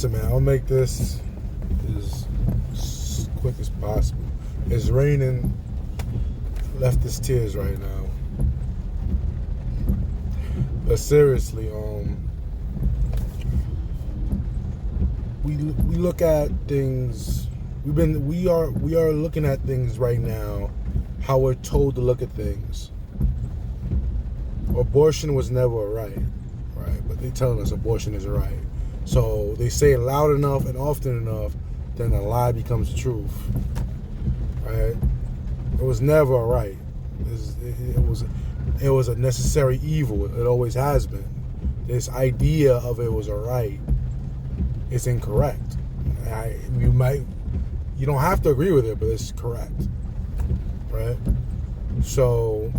Listen, man, I'll make this as quick as possible. It's raining leftist tears right now. But seriously, we look at things. We are looking at things right now how we're told to look at things. Abortion was never a right, but they're telling us abortion is a right. So they say it loud enough and often enough, then the lie becomes the truth, right? It was never a right. It was a necessary evil. It always has been. This idea of it was a right is incorrect. You don't have to agree with it, but it's correct, right? So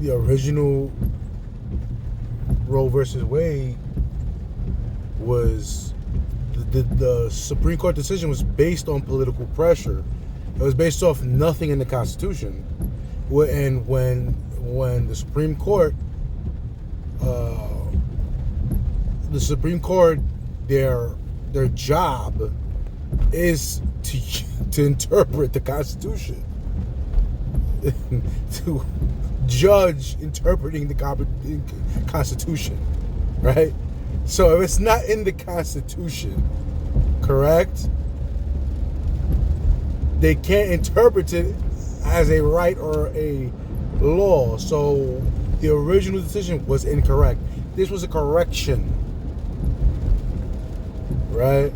the original Roe versus Wade was the Supreme Court decision was based on political pressure. It was based off nothing in the Constitution. And when the Supreme Court, their job is to interpret the Constitution, to judge interpreting the Constitution, right? So if it's not in the Constitution, correct, they can't interpret it as a right or a law. So the original decision was incorrect. This was a correction, right?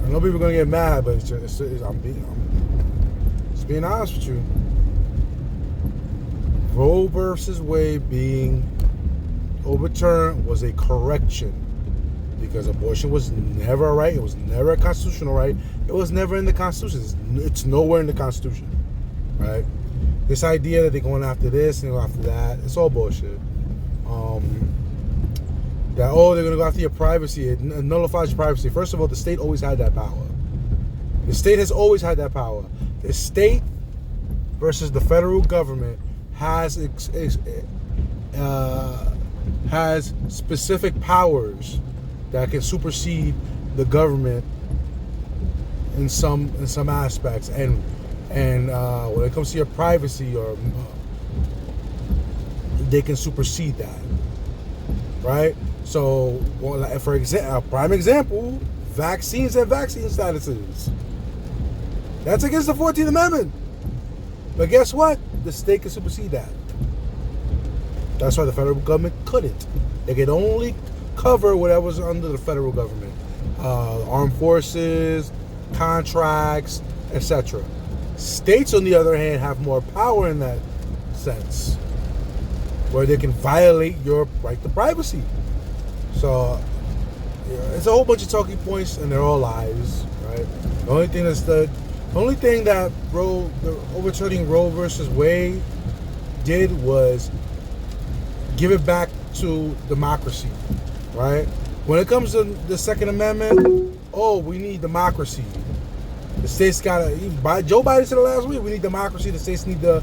I know people are gonna get mad, but I'm being honest with you. Roe versus Wade being overturned was a correction, because abortion was never a right. It was never a constitutional right. It was never in the Constitution. It's nowhere in the Constitution, right? This idea that they're going after this and after that, it's all bullshit. They're going to go after your privacy. It nullifies your privacy. First of all, the state always had that power. The state has always had that power. The state versus the federal government has specific powers that can supersede the government in some aspects, and when it comes to your privacy, or they can supersede that, right? So, for example, a prime example: vaccines and vaccine statuses. That's against the 14th Amendment. But guess what? The state can supersede that. That's why the federal government couldn't. They could only cover whatever's under the federal government. Armed forces, contracts, etc. States, on the other hand, have more power in that sense, where they can violate your right to privacy. So, it's a whole bunch of talking points, and they're all lies, right? The only thing that overturning Roe versus Wade did was give it back to democracy, right? When it comes to the Second Amendment, we need democracy. The states gotta. Joe Biden said it last week. We need democracy. The states need the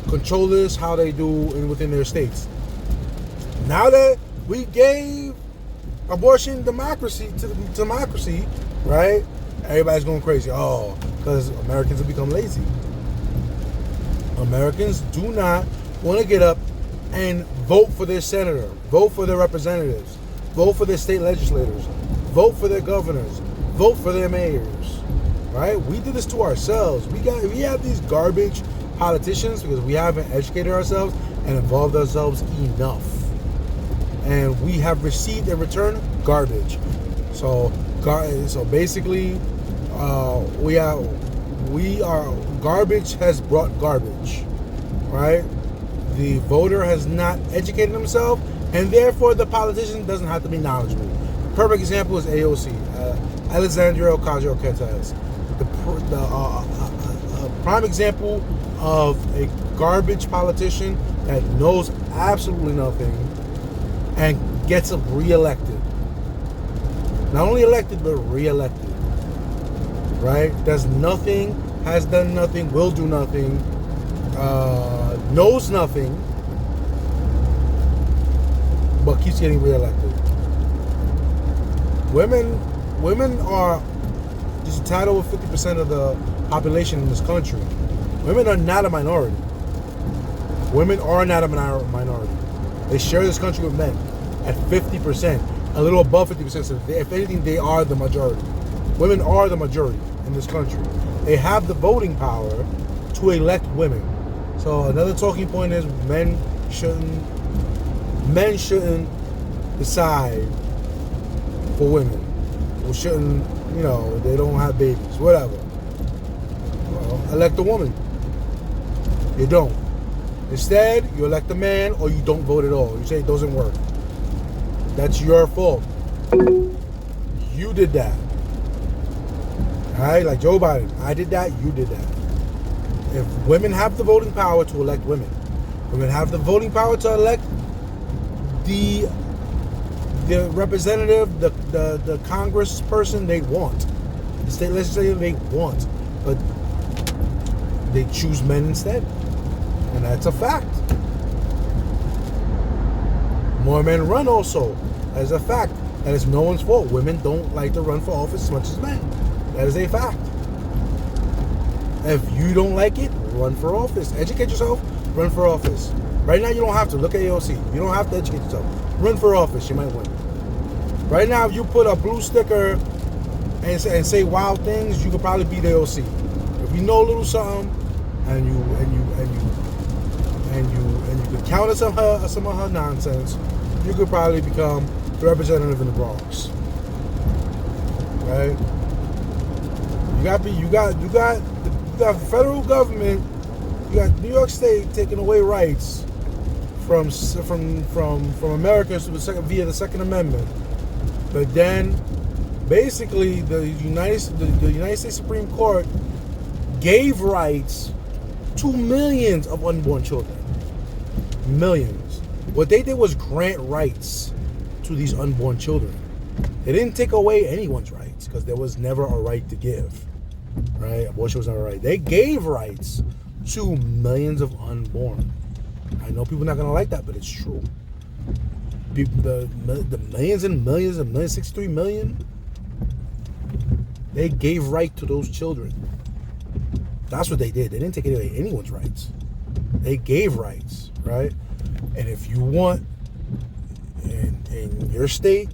control this how they do within their states. Now that we gave abortion democracy to democracy, right? Everybody's going crazy. Because Americans have become lazy. Americans do not want to get up and vote for their senator, vote for their representatives, vote for their state legislators, vote for their governors, vote for their mayors, right? We did this to ourselves. We have these garbage politicians because we haven't educated ourselves and involved ourselves enough. And we have received in return garbage. So basically, garbage has brought garbage, right? The voter has not educated himself, and therefore the politician doesn't have to be knowledgeable. Perfect example is AOC, Alexandria Ocasio-Cortez. The prime example of a garbage politician that knows absolutely nothing and gets reelected. Not only elected, but reelected. Right? Does nothing, has done nothing, will do nothing. knows nothing, but keeps getting reelected. Women are just a tad over 50% of the population in this country. Women are not a minority. Women are not a minority. They share this country with men at 50%, a little above 50%. So if anything, they are the majority. Women are the majority in this country. They have the voting power to elect women. So another talking point is men shouldn't decide for women. Or shouldn't, they don't have babies, whatever. Well, elect a woman. You don't. Instead, you elect a man or you don't vote at all. You say it doesn't work. That's your fault. You did that. Alright, like Joe Biden. I did that, you did that. If women have the voting power to elect women, women have the voting power to elect the representative, the congressperson they want, the state legislature they want, but they choose men instead, and that's a fact. More men run also. That is a fact. That is no one's fault. Women don't like to run for office as much as men. That is a fact. If you don't like it, run for office. Educate yourself, run for office. Right now, you don't have to. Look at AOC. You don't have to educate yourself. Run for office. You might win. Right now, if you put a blue sticker and say wild things, you could probably beat AOC. If you know a little something and you could counter some of her nonsense, you could probably become the representative in the Bronx. Right? You got the federal government. You got New York State taking away rights from Americans via the Second Amendment, but then basically the United States Supreme Court gave rights to millions of unborn children. Millions. What they did was grant rights to these unborn children. They didn't take away anyone's rights because there was never a right to give. Right? Abortion was never a right. They gave rights to millions of unborn. I know people are not going to like that, but it's true. People, the millions and millions and millions, 63 million, they gave right to those children. That's what they did. They didn't take away anyone's rights. They gave rights, right? And if you want in your state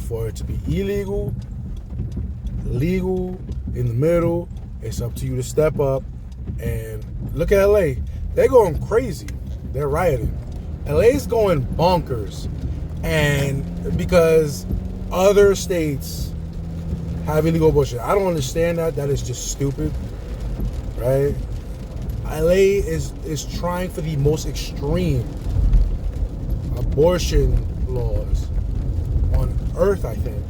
for it to be illegal, legal, in the middle, it's up to you to step up. And look at LA. They're going crazy. They're rioting. LA's going bonkers. And because other states have illegal abortion. I don't understand that. That is just stupid. Right? LA is trying for the most extreme abortion laws on earth, I think.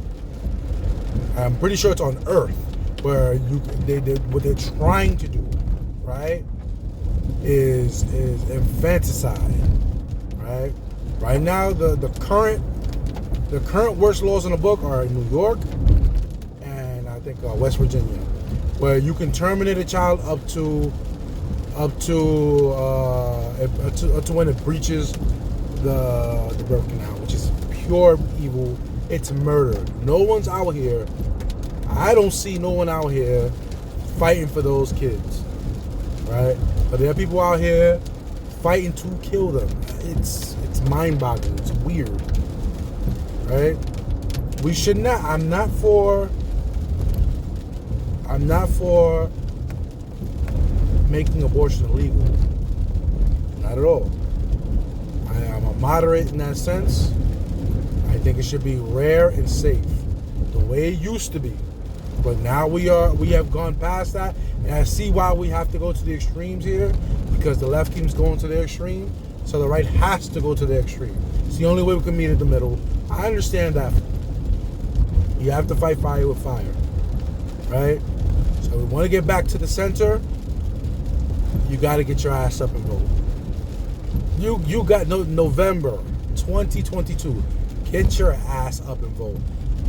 I'm pretty sure it's on earth where what they're trying to do, right, is infanticide, right? Right now, the current worst laws in the book are in New York and I think West Virginia, where you can terminate a child up to when it breaches the birth canal, which is pure evil. It's murder. No one's out here. I don't see no one out here fighting for those kids, right? But there are people out here fighting to kill them. It's mind-boggling. It's weird, right? We should not. I'm not for making abortion illegal. Not at all. I am a moderate in that sense. I think it should be rare and safe, the way it used to be. But now we have gone past that, and I see why we have to go to the extremes here, because the left keeps going to the extreme, so the right has to go to the extreme. It's the only way we can meet at the middle. I understand that. You have to fight fire with fire, right? So we want to get back to the center. You got to get your ass up and vote. You got November 2022. Get your ass up and vote.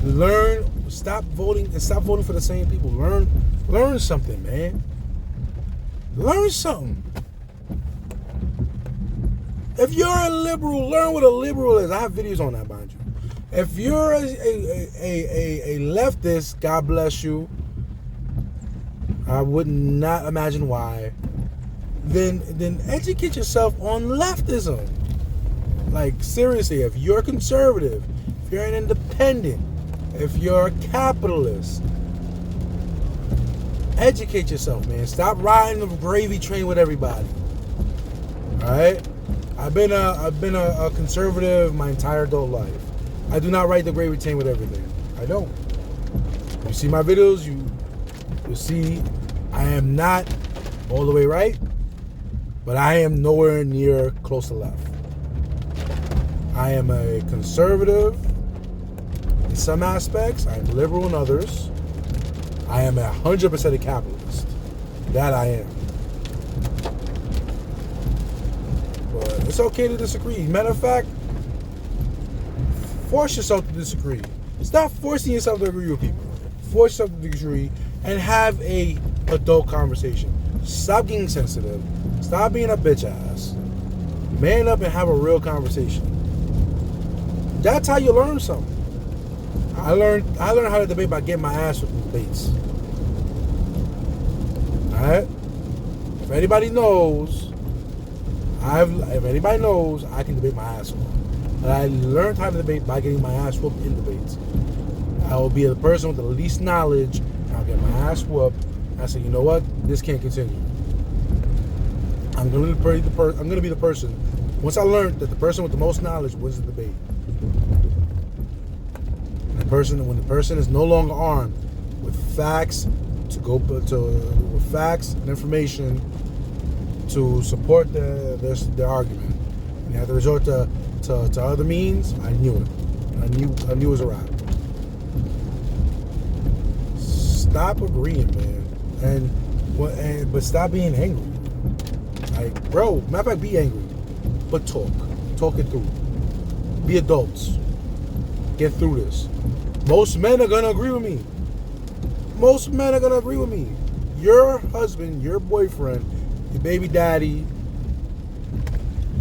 Learn. Stop voting and stop voting for the same people. Learn something, man. Learn something. If you're a liberal, learn what a liberal is. I have videos on that, mind you. If you're a leftist, God bless you. I would not imagine why. Then educate yourself on leftism. Like, seriously, if you're conservative, if you're an independent, if you're a capitalist, educate yourself, man. Stop riding the gravy train with everybody. All right? I've been a conservative my entire adult life. I do not ride the gravy train with everything. I don't. You see my videos, you'll see I am not all the way right, but I am nowhere near close to left. I am a conservative in some aspects. I'm liberal in others. I am 100% a capitalist. That I am. But it's okay to disagree. Matter of fact, force yourself to disagree. Stop forcing yourself to agree with people. Force yourself to disagree and have a adult conversation. Stop getting sensitive. Stop being a bitch ass. Man up and have a real conversation. That's how you learn something. I learned how to debate by getting my ass with debates. Alright? If anybody knows, I can debate my ass off. But I learned how to debate by getting my ass whooped in debates. I will be the person with the least knowledge, and I'll get my ass whooped. And I say, you know what? This can't continue. I'm gonna be the person. Once I learned that the person with the most knowledge wins the debate. When the person is no longer armed with facts with facts and information to support their argument, and they have to resort to other means, I knew it. I knew it was a wrap. Stop agreeing, man, but stop being angry. Like, bro, matter of fact, be angry, but talk it through. Be adults. Get through this. Most men are gonna agree with me. Your husband, your boyfriend, your baby daddy,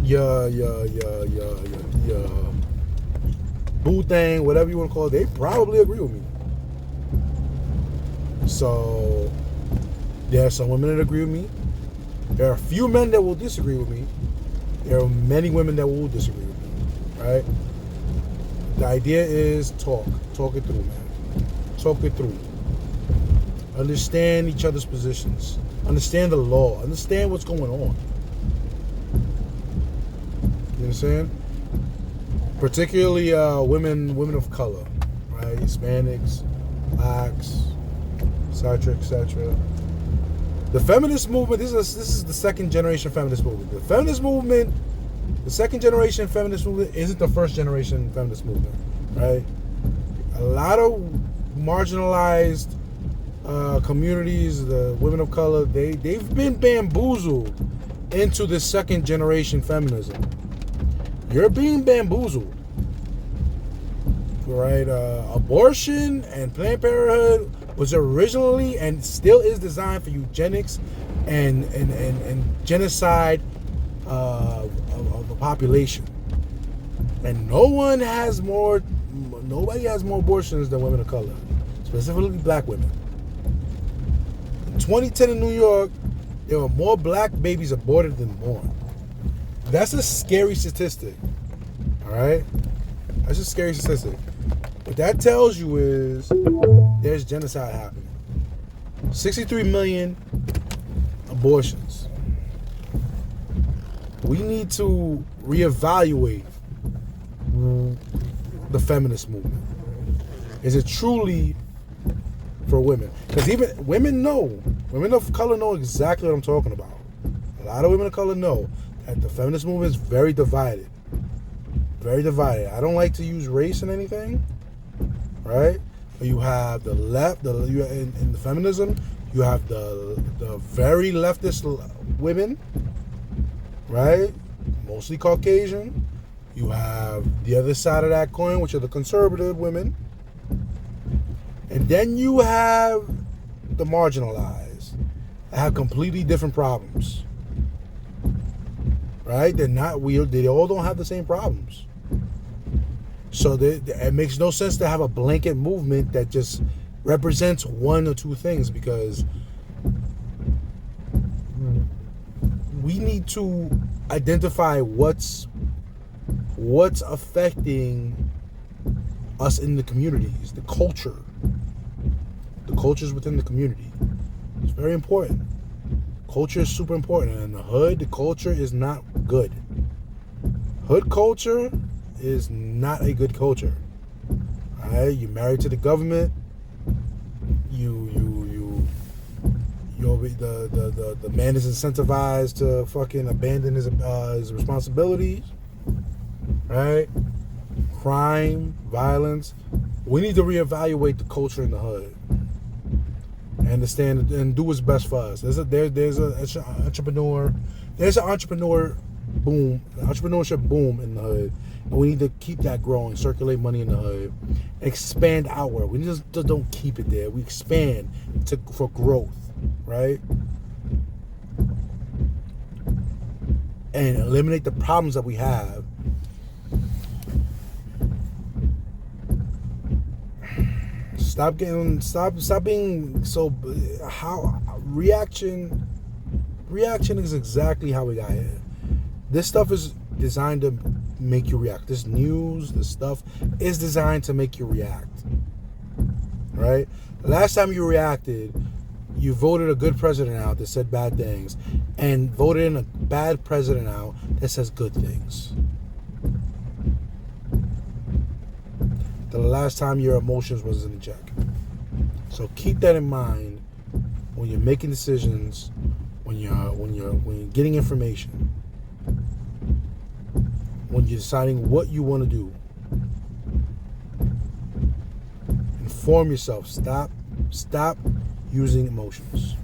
your boo thing, whatever you want to call it, they probably agree with me. So there are some women that agree with me. There are a few men that will disagree with me. There are many women that will disagree with me. Right? The idea is talk it through, man. Talk it through. Understand each other's positions. Understand the law. Understand what's going on. You understand? Particularly women of color, right? Hispanics, blacks, etc., etc. The feminist movement. This is the second generation feminist movement. The feminist movement. The second generation feminist movement isn't the first generation feminist movement, right? A lot of marginalized communities, the women of color, they've been bamboozled into the second generation feminism. You're being bamboozled, right? Abortion and Planned Parenthood was originally and still is designed for eugenics and genocide of the population, and nobody has more abortions than women of color, specifically black women. In 2010 in New York, there were more black babies aborted than born. That's a scary statistic. All right, that's a scary statistic. What that tells you is there's genocide happening. 63 million abortions. We need to reevaluate the feminist movement. Is it truly for women? Because even women of color know exactly what I'm talking about. A lot of women of color know that the feminist movement is very divided. Very divided. I don't like to use race in anything, right? But you have the left, in the feminism, you have the very leftist women, right? Mostly Caucasian. You have the other side of that coin, which are the conservative women. And then you have the marginalized that have completely different problems. right? They're not weird. They all don't have the same problems. So it makes no sense to have a blanket movement that just represents one or two things, because we need to identify what's affecting us in the communities, the culture. The cultures within the community. It's very important. Culture is super important. And in the hood, the culture is not good. Hood culture is not a good culture. Alright? You're married to the government. The man is incentivized to fucking abandon his responsibilities. Right? Crime, violence. We need to reevaluate the culture in the hood. Understand and do what's best for us. There's an entrepreneur boom, entrepreneurship boom in the hood, and we need to keep that growing. Circulate money in the hood, expand outward. We just don't keep it there. We expand for growth, right? And eliminate the problems that we have. Stop being so. How reaction is exactly how we got here. This stuff is designed to make you react. This news, this stuff is designed to make you react. Right? The last time you reacted, you voted a good president out that said bad things, and voted in a bad president out that says good things. The last time your emotions was in check. So keep that in mind when you're making decisions, when you're getting information, when you're deciding what you want to do. Inform yourself. Stop using emotions.